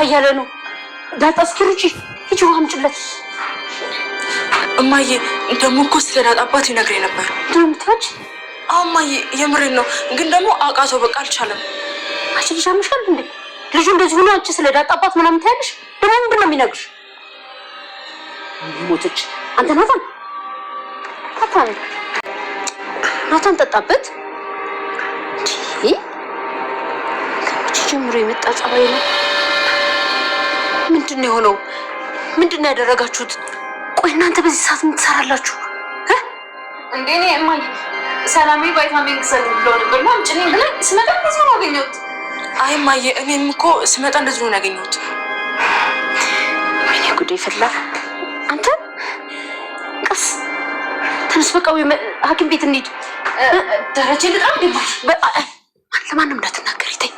እያለ ነው። ዳጣ እስኪ ሩጪ ሂጂ ውሃ አምጪለት። እማዬ ደግሞ እኮ ስለ ዳጣ አባት ይነግረኝ ነበር። ድምታች እማዬ የምሬን ነው፣ ግን ደግሞ አውቃተው በቃ አልቻለም። አንቺ ልጅ አምሻል እንዴ? ልጁ እንደዚህ ሆኖ አንቺ ስለ ዳጣ አባት ምናምን ታያለሽ? ደግሞ ምንድን ነው የሚነግርሽ? ሞቶች አንተ ናታን ጠጣበት። ጀምሮ የመጣ ጸባይ ነው። ምንድን ነው የሆነው? ምንድን ነው ያደረጋችሁት? ቆይ እናንተ በዚህ ሰዓት ምን ትሰራላችሁ እንዴ? እኔ እማዬ ሰላሜ ቫይታሚን ግዛልኝ ብለው ነበር እና አምጪልኝ ብለን ስመጣ እንደዚህ ነው ያገኘሁት። አይ እማዬ እኔም እኮ ስመጣ እንደዚህ ነው ያገኘሁት። ወይኔ ጉዴ ፈላ። አንተ ቀስ ተነስ፣ በቃ ሐኪም ቤት እንሂድ። ደረጀ በጣም ደባሽ። ለማንም እንዳትናገሪ ተይ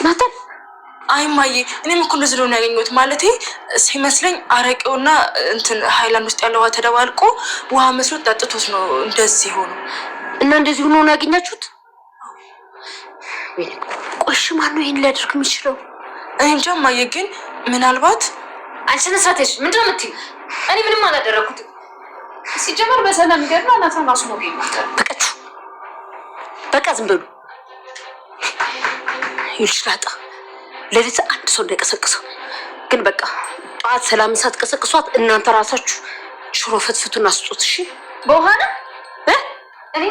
ናታን። አይ እማዬ እኔም እኮ እንደዚህ ነው ያገኘሁት። ማለቴ ሲመስለኝ አረቄውና እንትን ሃይላንድ ውስጥ ያለው ውሃ ተደባልቆ ውሃ መስሎት ጠጥቶት ነው እንደዚህ ሆኖ እና እንደዚህ ሆኖ ነው ያገኛችሁት? ቆሽ ማን ነው ይሄን ሊያደርግ የሚችለው? እኔ እንጃ እማዬ፣ ግን ምናልባት አልሰነሳተሽ ምንድን ነው የምትይው? እኔ ምንም አላደረኩትም። ሲጀመር በሰላም ገርና ናታን ራሱ ነው ይማጣ። በቃ ዝም በሉ። ይልሽ ዳጣ ለሊት አንድ ሰው እንዳይቀሰቅሰው ግን በቃ ጠዋት ሰላም ሳትቀሰቅሷት እናንተ ራሳችሁ ሽሮ ፈትፍቱና ስጡት። እሺ በውሃ ነው እኔ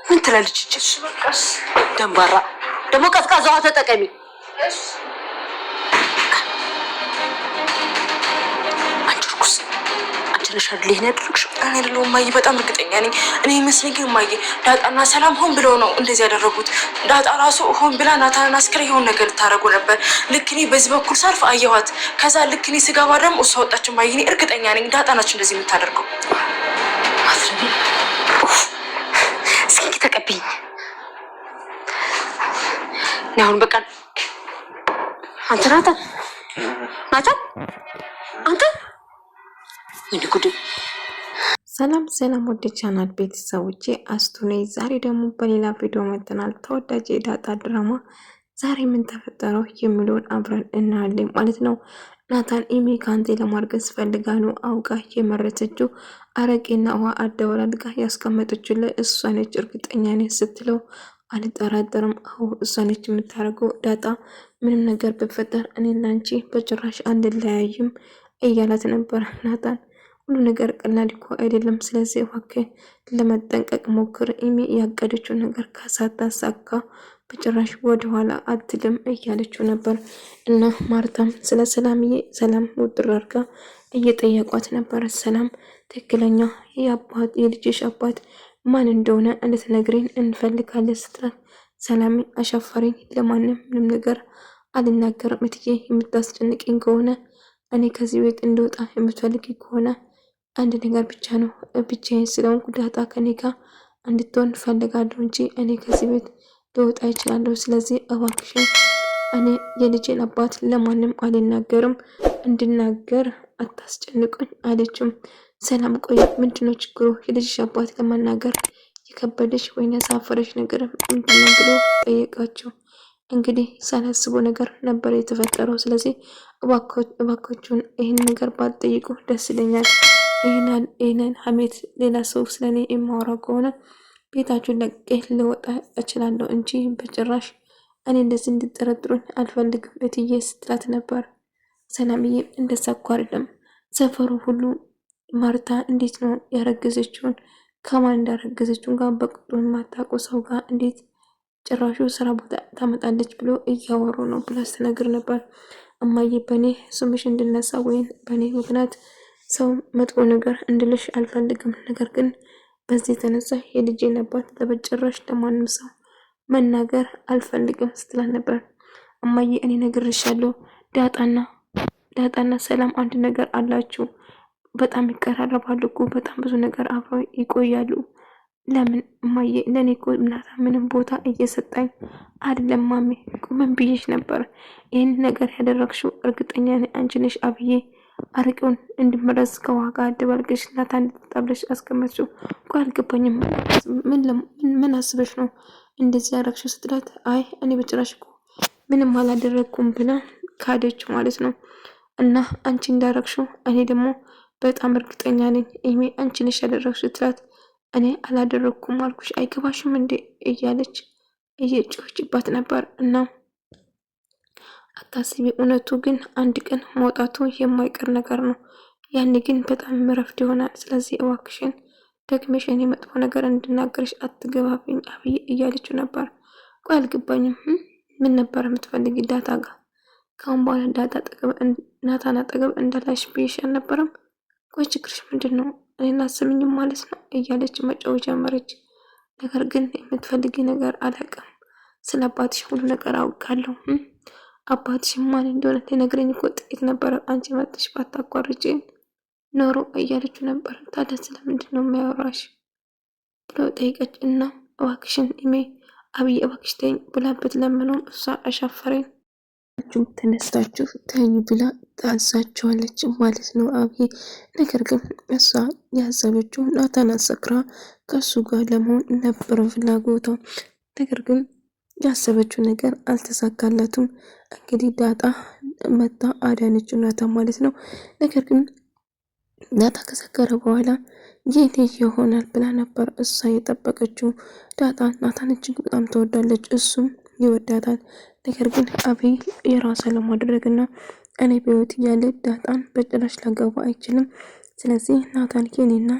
ምን ትላለች? እሺ በቃሽ። ደንባራ ደግሞ ቀዝቃዛ ውሃ ተጠቀሚ። እሺ ነሽ አይደል? ይሄን ያደረግሽው እኔ አይደለሁም እማዬ፣ በጣም እርግጠኛ ነኝ። እኔ ይመስለኝ ግን እማዬ ዳጣና ሰላም ሆን ብለው ነው እንደዚህ ያደረጉት። ዳጣ ራሱ ሆን ብላ ናታንን አስክሬ የሆነ ነገር ልታደርጉ ነበር። ልክ እኔ በዚህ በኩል ሳልፍ አየኋት። ከዛ ልክ እኔ ስገባ ደግሞ እሷ ወጣች። እማዬ እኔ እርግጠኛ ነኝ ዳጣ ናችሁ እንደዚህ የምታደርገው። እስኪ ተቀበይኝ። አሁን በቃ አንተ ናታን አንተ ሰላም ወደ ቻናል ቤተሰቦቼ አስቱ ነኝ። ዛሬ ደግሞ በሌላ ቪዲዮ መጥተናል። ተወዳጅ የዳጣ ድራማ ዛሬ ምን ተፈጠረው የሚለውን አብረን እናያለን ማለት ነው። ናታን ኢሜ ካንቴ ለማርገዝ ፈልጋ ነው አውቃ የመረተችው። አረቄና ውሃ አደባልቃ ያስቀመጠችው ለእሷ ነች እርግጠኛ ነኝ ስትለው አልጠራጠርም። አዎ እሷ ነች የምታረገው። ዳጣ ምንም ነገር ቢፈጠር እኔና አንቺ በጭራሽ አንለያይም እያላት ነበር ናታን። ሁሉ ነገር ቀላል እኮ አይደለም። ስለዚህ እባክህ ለመጠንቀቅ ሞክር። ኢሜ ያቀደችው ነገር ካሳታሳካ በጭራሽ ወደኋላ አትልም እያለችው ነበር። እና ማርታም ስለ ሰላምዬ ሰላም ውጥር አድርጋ እየጠየቋት ነበር። ሰላም ትክክለኛ የልጅሽ አባት ማን እንደሆነ እንድትነግሪን እንፈልጋለን ስትላት፣ ሰላም አሻፈረኝ፣ ለማንም ምንም ነገር አልናገርም እትዬ፣ የምታስጨንቅኝ ከሆነ እኔ ከዚህ ቤት እንደወጣ የምትፈልጊ ከሆነ አንድ ነገር ብቻ ነው። ብቻዬን ስለሆንኩ ዳጣ ከኔ ጋር እንድትሆን ፈልጋለሁ እንጂ እኔ ከዚህ ቤት ልወጣ ይችላለሁ። ስለዚህ እባክሽን እኔ የልጄን አባት ለማንም አልናገርም፣ እንድናገር አታስጨንቁኝ አለችም። ሰላም ቆይ ምንድነው ችግሩ? የልጅሽ አባት ለመናገር የከበደሽ ወይ ያሳፈረሽ ነገር ምንድነው ብሎ ጠየቃቸው። እንግዲህ ሳላስበው ነገር ነበር የተፈጠረው። ስለዚህ እባካችሁን ይህን ነገር ባትጠይቁ ደስ ይለኛል። ይህንን ሀሜት ሌላ ሰው ስለኔ የማወራ ከሆነ ቤታችሁን ለቅቄ ልወጣ እችላለሁ እንጂ በጭራሽ እኔ እንደዚህ እንድጠረጥሩኝ አልፈልግም እትዬ ስትላት ነበር። ሰላምዬ እንደዛ እኮ አይደለም፣ ሰፈሩ ሁሉ ማርታ እንዴት ነው ያረገዘችውን ከማን እንዳረገዘችውን ጋር በቅጡ የማታውቁ ሰው ጋር እንዴት ጭራሹ ስራ ቦታ ታመጣለች ብሎ እያወሩ ነው ብላ ስትነግር ነበር። እማዬ በእኔ ስምሽ እንድነሳ ወይም በእኔ ምክንያት ሰው መጥፎ ነገር እንድልሽ አልፈልግም፣ ነገር ግን በዚህ የተነሳ የልጄን አባት ለበጭራሽ ለማንም ሰው መናገር አልፈልግም ስትላት ነበር። እማዬ እኔ ነግሬሻለሁ፣ ዳጣና ሰላም አንድ ነገር አላችሁ፣ በጣም ይቀራረባሉ እኮ፣ በጣም ብዙ ነገር አብረው ይቆያሉ። ለምን እማዬ ለኔ እኮ ምንም ቦታ እየሰጣኝ አይደለም። ማሜ ምን ብዬሽ ነበር? ይህን ነገር ያደረግሽው እርግጠኛ ነኝ አንቺ ነሽ አብዬ አረቄውን እንዲመረዝ ከዋጋ አደባልቀሽ ናታን እንድትጣብለሽ አስቀመጥሽው። ቆይ አልገባኝም። ምን አስበሽ ነው እንደዚህ ያደረግሽው ስትላት፣ አይ እኔ በጭራሽ እኮ ምንም አላደረግኩም ብላ ካደች ማለት ነው። እና አንቺ እንዳረግሽው እኔ ደግሞ በጣም እርግጠኛ ነኝ ኤሚ አንቺ ነሽ ያደረግሽው ስትላት፣ እኔ አላደረግኩም አልኩሽ አይገባሽም እንዴ እያለች እየጮኸችባት ነበር። እና አታስቢ፣ እውነቱ ግን አንድ ቀን መውጣቱ የማይቀር ነገር ነው። ያኔ ግን በጣም ረፍድ ይሆናል። ስለዚህ እባክሽን ደግመሽ እኔ መጥፎ ነገር እንድናገርሽ አትገባብኝ አብዬ እያለችው ነበር። ቆይ አልገባኝም። ምን ነበር የምትፈልጊ ዳጣ ጋር? ካሁን በኋላ ዳጣ አጠገብ ናታን አጠገብ እንዳላሽ ብዬሽ አልነበረም? ቆይ ችግርሽ ምንድን ነው? እኔን አስምኝም ማለት ነው እያለች መጫወት ጀመረች። ነገር ግን የምትፈልጊ ነገር አላውቅም። ስለ አባትሽ ሁሉ ነገር አውቃለሁ። አባትሽ ማን እንደሆነ ሊነግረኝ እኮ ጥቂት ነበረ። አንቺ መጥተሽ ባታቋርጪኝ ኖሮ እያለችው ነበር። ታዲያ ስለምንድን ነው የሚያወራሽ ብሎ ጠይቀች። እና እባክሽን ኢሜ አብይ እባክሽ ተይኝ ብላ ብትለምነውም እሷ አሻፈረኝ ተነስታችሁ ተኝ ብላ ታዛቸዋለች ማለት ነው አብይ። ነገር ግን እሷ ያሰበችው ናታን አሰክራ ከሱ ጋር ለመሆን ነበረ ፍላጎቷ። ነገር ግን ያሰበችው ነገር አልተሳካላትም። እንግዲህ ዳጣ መታ አዳነችው ናታን ማለት ነው። ነገር ግን ዳጣ ከሰከረ በኋላ የኔ ይሆናል ብላ ነበር እሷ የጠበቀችው። ዳጣ ናታን እጅግ በጣም ትወዳለች፣ እሱም ይወዳታል። ነገር ግን አብይ የራሷ ለማድረግ እና እኔ በህይወት እያለ ዳጣን በጭራሽ ላገባ አይችልም። ስለዚህ ናታን የኔና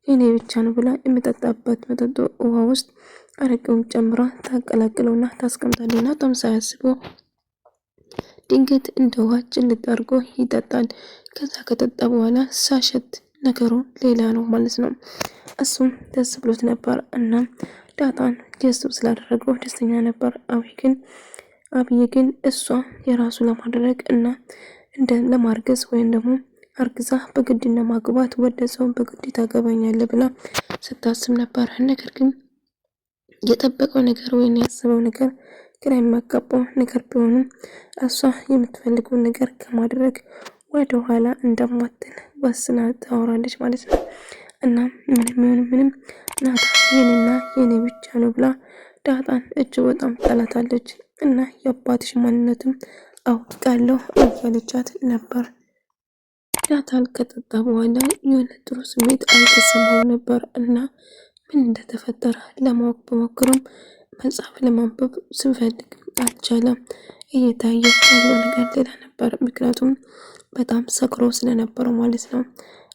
የኔ ብቻ ነው ብላ የምጠጣበት መጠጦ ውሃ ውስጥ አረቄውን ጨምራ ታቀላቅለውና ታስቀምጣለች። ናታን ሳያስበው ድንገት እንደ ውሃ ጭልጥ አድርጎ ይጠጣል። ከዛ ከጠጣ በኋላ ሳሸት ነገሩ ሌላ ነው ማለት ነው። እሱም ደስ ብሎት ነበር እና ዳጣን የሱ ስላደረገው ደስተኛ ነበር። አብይ ግን እሷ የራሱ ለማድረግ እና እንደ ለማርገዝ ወይም ደግሞ አርግዛ በግድ ለማግባት ወደ ሰው በግድ ታገባኛለህ ብላ ስታስብ ነበር። ነገር ግን የጠበቀው ነገር ወይም ያሰበው ነገር ግራ የሚያጋባው ነገር ቢሆንም እሷ የምትፈልገውን ነገር ከማድረግ ወደ ኋላ እንደማትል ወስና ታወራለች ማለት ነው። እና ምንም ናታን የኔና የኔ ብቻ ነው ብላ ዳጣን እጅግ በጣም ጠላታለች። እና የአባትሽ ማንነትም አውቃለሁ እያለቻት ነበር። ናታን ከጠጣ በኋላ የሆነ ጥሩ ስሜት አልተሰማው ነበር እና ምን እንደተፈጠረ ለማወቅ በሞክርም መጽሐፍ ለማንበብ ስንፈልግ አልቻለም። እየታየ ያለው ነገር ሌላ ነበር። ምክንያቱም በጣም ሰክሮ ስለነበረው ማለት ነው።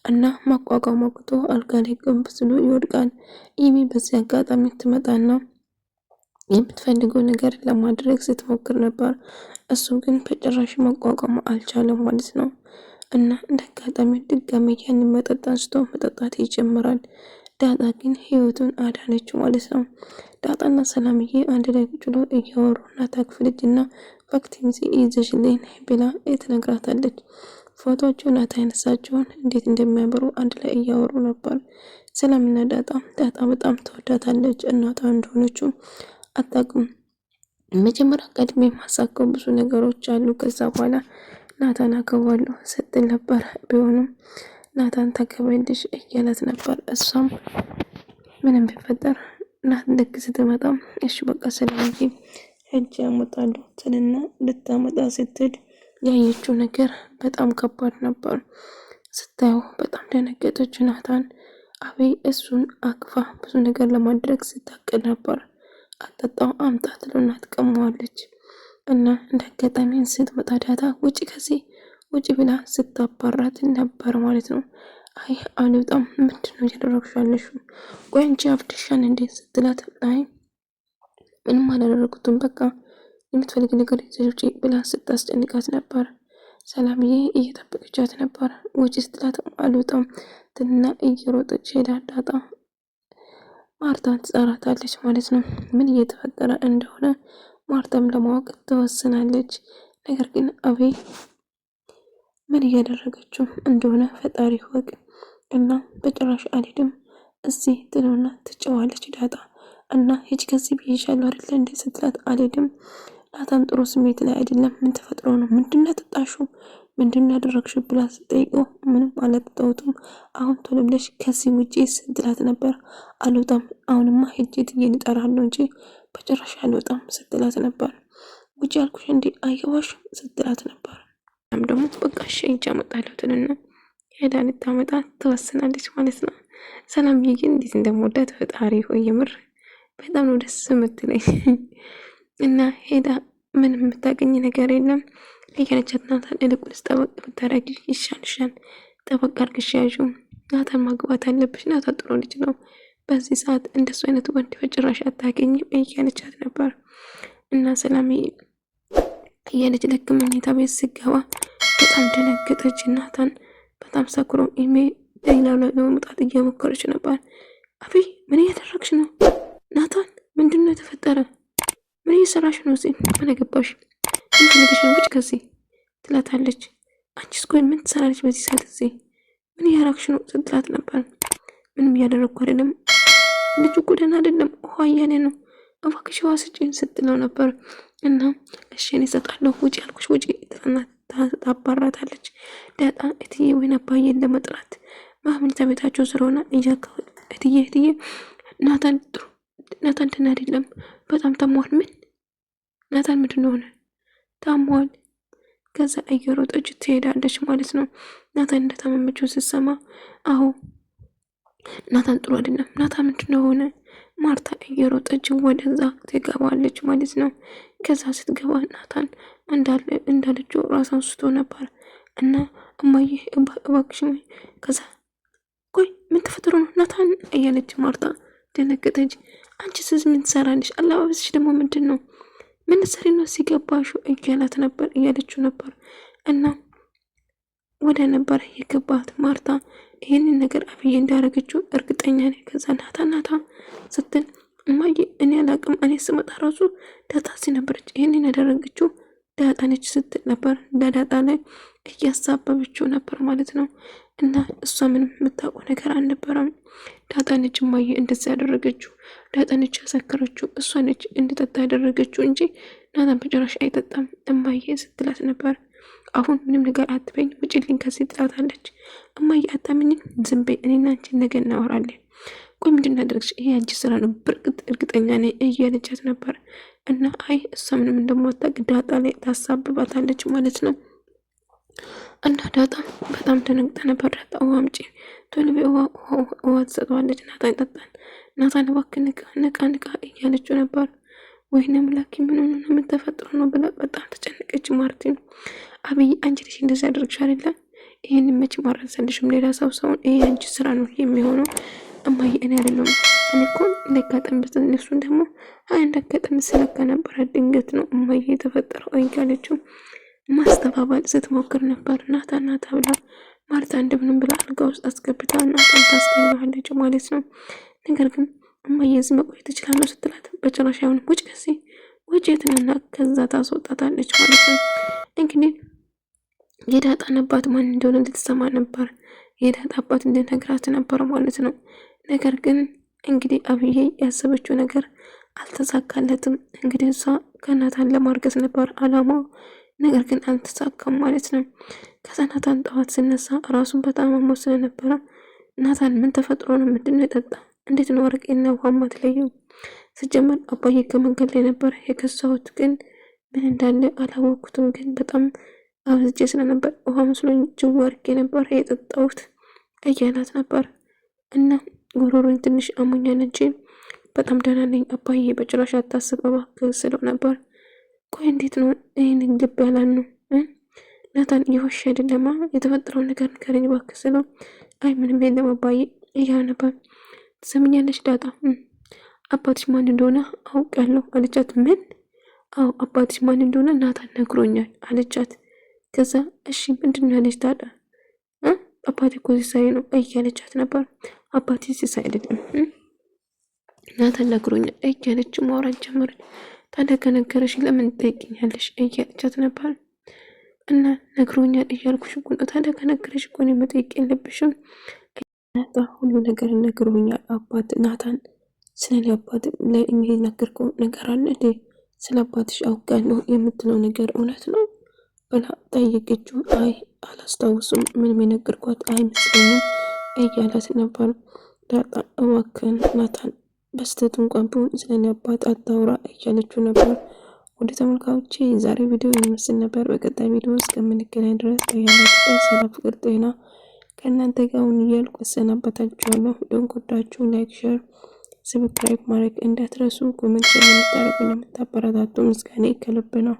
እና ማቋቋም አቅቶ አልጋ ላይ ጎንበስ ብሎ ይወድቃል። ኢሚ በዚህ አጋጣሚ ትመጣና የምትፈልገው ነገር ለማድረግ ስትሞክር ነበር። እሱ ግን በጭራሽ መቋቋም አልቻለም ማለት ነው። እና እንደ አጋጣሚ ድጋሜ ያንን መጠጥ አንስቶ መጠጣት ይጀምራል። ዳጣ ግን ህይወቱን አዳነችው ማለት ነው። ዳጣና ሰላምዬ አንድ ላይ ቁጭ ብለው እያወሩ እናታ ክፍል እና ፋክቲሚዚ ይዘሽልኝ ብላ ትነግራታለች። ፎቶዎቹ ናታ ያነሳቸውን እንዴት እንደሚያምሩ አንድ ላይ እያወሩ ነበር። ሰላምና ዳጣ በጣም ተወዳታለች። እናቷ እንደሆነችው አታውቅም። መጀመሪያ ቀድሜ የማሳከው ብዙ ነገሮች አሉ። ከዛ በኋላ ናታን አገባለሁ ስትል ነበር። ቢሆንም ናታን ታገባለሽ እያላት ነበር። እሷም ምንም ቢፈጠር ናታን ልክ ስትመጣም እሺ በቃ ሰላምዬ ሄጄ አመጣለሁ ትልና ልታመጣ ስትል ያየችው ነገር በጣም ከባድ ነበር። ስታየው በጣም ደነገጠች። ናታን አብይ እሱን አቅፋ ብዙ ነገር ለማድረግ ስታቅድ ነበር። አጠጣው አምጣ ትለውና ትቀማዋለች። እና እንደ አጋጣሚ ስትመጣ ዳጣ ውጪ ከዚህ ውጪ ብላ ስታባራት ነበር ማለት ነው። አይ አልወጣም፣ ምንድነው እያደረግሽ ያለሽው? ቆይ አንቺ አብድሻን እንዴት ስትላት፣ አይ ምንም አላደረጉትም በቃ የምትፈልግ ነገር ይዘሽ ብላ ስታስጨንቃት ነበር። ሰላምዬ እየጠበቀቻት ነበር። ውጪ ስትላት አልወጣም ትልና እየሮጠች ሄዳ ዳጣ ማርታን ትጠራታለች ማለት ነው። ምን እየተፈጠረ እንደሆነ ማርታም ለማወቅ ትወስናለች። ነገር ግን አብይ ምን እያደረገችው እንደሆነ ፈጣሪ ወቅ እና በጭራሽ አልሄድም እዚህ ትለውና ትጨዋለች ዳጣ እና ሂጅ ከዚህ ብዬሻለሁ አይደል እንዴ ስትላት አልሄድም ናታን ጥሩ ስሜት ላይ አይደለም። ምን ተፈጥሮ ነው? ምንድነው ተጣሹ? ምንድን ያደረግሽው ብላ ስጠይቀው ምንም አላጠጣሁትም፣ አሁን ቶሎ ብለሽ ከዚህ ውጪ ስትላት ነበር። አልወጣም፣ አሁንማ ሄጄ እትዬን እጠራለሁ እንጂ በጭራሽ አልወጣም ስትላት ነበር። ውጪ ያልኩሽ እንዴ አየዋሽም ስትላት ነበር። ደግሞ በቃ እሺ ሂጅ አመጣለሁትንና ሄዳ ልታመጣ ትወስናለች ማለት ነው። ሰላምዬ ግን እንዴት እንደምወዳት ፈጣሪ ሆይ የምር በጣም ነው ደስ የምትለኝ። እና ሄዳ ምንም የምታገኝ ነገር የለም እያለቻት ናታን እልቁንስ ጠበቅ ብታረጊ ይሻልሻል፣ ጠበቅ አድርግሽ ያዥው፣ ናታን ማግባት አለብሽ፣ ናታን ጥሩ ልጅ ነው፣ በዚህ ሰዓት እንደሱ አይነት ወንድ በጭራሽ አታገኝም እያለቻት ነበር። እና ሰላምዬ እያለች ልክ መኝታ ቤት ስገባ በጣም ደነገጠች። ናታን በጣም ሰክሮ ኢሜ ሌላው ላይ ለመውጣት እየሞከረች ነበር። አብይ ምን እያደረግሽ ነው? ናታን ምንድን ነው የተፈጠረ? ምን እየሰራሽ ነው? እዚህ ምን አገባሽ? ምን ፈልገሽ ነው? ውጭ ከዚህ ትላታለች። አንቺስ ቆይ ምን ትሰራለች በዚህ ሰዓት እዚህ? ምን እያደረግሽ ነው ስትላት ነበር። ምንም እያደረግኩ አይደለም፣ ልጁ እኮ ደህና አይደለም፣ ውሃ እያለ ነው፣ እባክሽ ውሃ ስጪኝ ስትለው ነበር። እና እሺ እኔ እሰጣለሁ፣ ውጭ ያልኩሽ ውጭ ትላና ታባራታለች። ዳጣ እትዬ ወይን አባዬን ለመጥራት ማህመድ ቤታቸው ስለሆነ እያከው እትዬ ናታን ደህና አይደለም፣ በጣም ታሟል። ምን ናታን ምንድን ነው ሆነ? ታሟል። ከዛ እየሮጠች ትሄዳለች ማለት ነው። ናታን እንደታመመችው ስትሰማ አዎ ናታን ጥሩ አይደለም፣ ናታን ምንድን ነው ሆነ? ማርታ እየሮጠች ወደዛ ትገባለች ማለት ነው። ከዛ ስትገባ ናታን እንዳለችው ራሷን ስቶ ነበር እና እማዬ እባክሽ ከዛ ቆይ ምን ተፈጥሮ ነው ናታን እያለች ማርታ ደነገጠች። አንቺ ስዝ ምን ትሰራለሽ? አለባበስሽ ደግሞ ምንድን ነው? ምን ሰሪ ነው ሲገባሹ እያላት ነበር እያለችው ነበር። እና ወደ ነበር የገባት ማርታ ይሄንን ነገር አብዬ እንዳረገችው እርግጠኛ ነኝ። ከዛ ናታ ስትል እማዬ እኔ አላቅም፣ እኔ ስመጣ ራሱ ዳጣ ነበረች ይሄንን ያደረገችው ዳጣ ነች ስትል ነበር። ዳጣ ላይ እያሳበበችው ነበር ማለት ነው። እና እሷ ምንም የምታውቀው ነገር አልነበረም። ዳጣ ነች እማዬ እንደዛ ያደረገችው፣ ዳጣ ነች ያሰከረችው፣ እሷ ነች እንድጠጣ ያደረገችው እንጂ ናታን በጭራሽ አይጠጣም እማዬ ስትላት ነበር። አሁን ምንም ነገር አትበኝ ውጭልኝ ከዚህ ትላታለች። እማዬ አታምኝም? ዝም በይ፣ እኔና አንቺ ነገ እናወራለን። ቆይ ምንድን ያደረግሽ? ይሄ አንቺ ስራ ነው በርግጥ እርግጠኛ ነኝ እያለቻት ነበር። እና አይ እሷ ምንም እንደማታውቅ ዳጣ ላይ ታሳብባታለች ማለት ነው። እና ዳጣ በጣም ተነግጣ ነበር። ዳጣ ውሃ አምጪ ቶሎ በይ ውሃ ትሰጠዋለች። ናታን ይጠጣል። ናታን እባክህ ንቃ እያለችው ነበር። ወይኔ አምላኬ ምን ሆነ ነው ምን ተፈጥሮ ነው ብላ በጣም ተጨነቀች። ማርቲን አብይ አንቺ ልጅ እንደዚህ አደረግሽ አይደለ? ይሄን መች ማረሰልሽም ሌላ ሰውን ይሄ አንቺ ስራ ነው የሚሆነው። እማዬ እኔ አይደለም እኔ እኮ ለጋጠም እነሱን ደግሞ እንዳጋጠም ስለካ ነበረ ድንገት ነው እማዬ የተፈጠረው እያለችው ማስተባበል ስትሞክር ነበር። ናታ ብላ ማርታ እንደምንም ብላ አልጋ ውስጥ አስገብታ ናታን ታስተኛዋለች ማለት ነው። ነገር ግን እማዬ እዚህ መቆየት ትችላለህ ስትላት በጭራሽ አይሆንም፣ ውጭ ከዚህ ውጭ ትንና ከዛ ታስወጣታለች ማለት ነው። እንግዲህ የዳጣን አባት ማን እንደሆነ እንድትሰማ ነበር የዳጣ አባት እንድነግራት ነበር ማለት ነው። ነገር ግን እንግዲህ አብዬ ያሰበችው ነገር አልተሳካለትም። እንግዲህ እሷ ከናታን ለማርገዝ ነበር አላማው፣ ነገር ግን አልተሳካም ማለት ነው። ከዛ ናታን ጠዋት ስነሳ ራሱን በጣም አሞት ስለነበረ ናታን ምን ተፈጥሮ ነው? ምንድነው የጠጣ? እንዴት ነው ወርቄና ውሃ ማትለየው? ስጀመር አባዬ ከመንገድ ላይ ነበር የከሳሁት፣ ግን ምን እንዳለ አላወቅኩትም። ግን በጣም አብዝቼ ስለነበር ውሃ መስሎኝ ጅው ወርቄ ነበር የጠጣሁት እያላት ነበር። እና ጉሮሮኝ ትንሽ አሞኛል እንጂ በጣም ደህና ነኝ አባዬ፣ በጭራሽ አታስብ እባክህ ስለው ነበር። ቆይ እንዴት ነው ይህን ልብ ያላል ነው? ናታን እየዋሸ አይደለማ፣ የተፈጠረውን ነገር ንገረኝ እባክህ ስለው አይ ምንም የለም አባዬ እያለ ነበር። ትሰምኛለሽ ዳጣ አባትሽ ማን እንደሆነ አውቃለሁ አለቻት። ምን? አዎ አባትሽ ማን እንደሆነ ናታን ነግሮኛል አለቻት። ከዛ እሺ ምንድን ነው ያለች ዳጣ? አባቴ እኮ ሲሳይ ነው እያለቻት ነበር። አባቴ ሲሳይ አይደለም ናታን ነግሮኛል እያለች ማውራት ጀመረች። ታዲያ ከነገረሽ ለምን ትጠይቂኛለሽ እያለቻት ነበር። እና ነግሮኛል እያልኩሽ እኮ ነው። ታዲያ ከነገረሽ እኮ ነው መጠየቅ የለብሽም። ናታ ሁሉ ነገር ነግሮኛል አባት ናታን። ስለ አባት የሚነገርከው ነገር አለ እንዴ? ስለ አባትሽ አውቃለሁ የምትለው ነገር እውነት ነው? ብላ ጠየቀችው። አይ አላስታውሱም፣ ምንም የነገርኳት አይመስለኝም እያላት ነበር። ዳጣ እባክህን ናታን በስተት እንኳን ቢሆን ስለኔ አባት አታውራ እያለችው ነበር። ወደ ተመልካቾቼ የዛሬ ቪዲዮ የሚመስል ነበር። በቀጣይ ቪዲዮ እስከምንገናኝ ድረስ ያላችሁ ሰላም፣ ፍቅር፣ ጤና ከእናንተ ጋር ሁን እያልኩ እሰናበታችኋለሁ። ቪዲዮን ከወዳችሁ ላይክ፣ ሼር፣ ሰብስክራይብ ማድረግ እንዳትረሱ። ኮሜንት ስለምታደርጉ ለምታበረታቱ ምስጋና ከልብ ነው።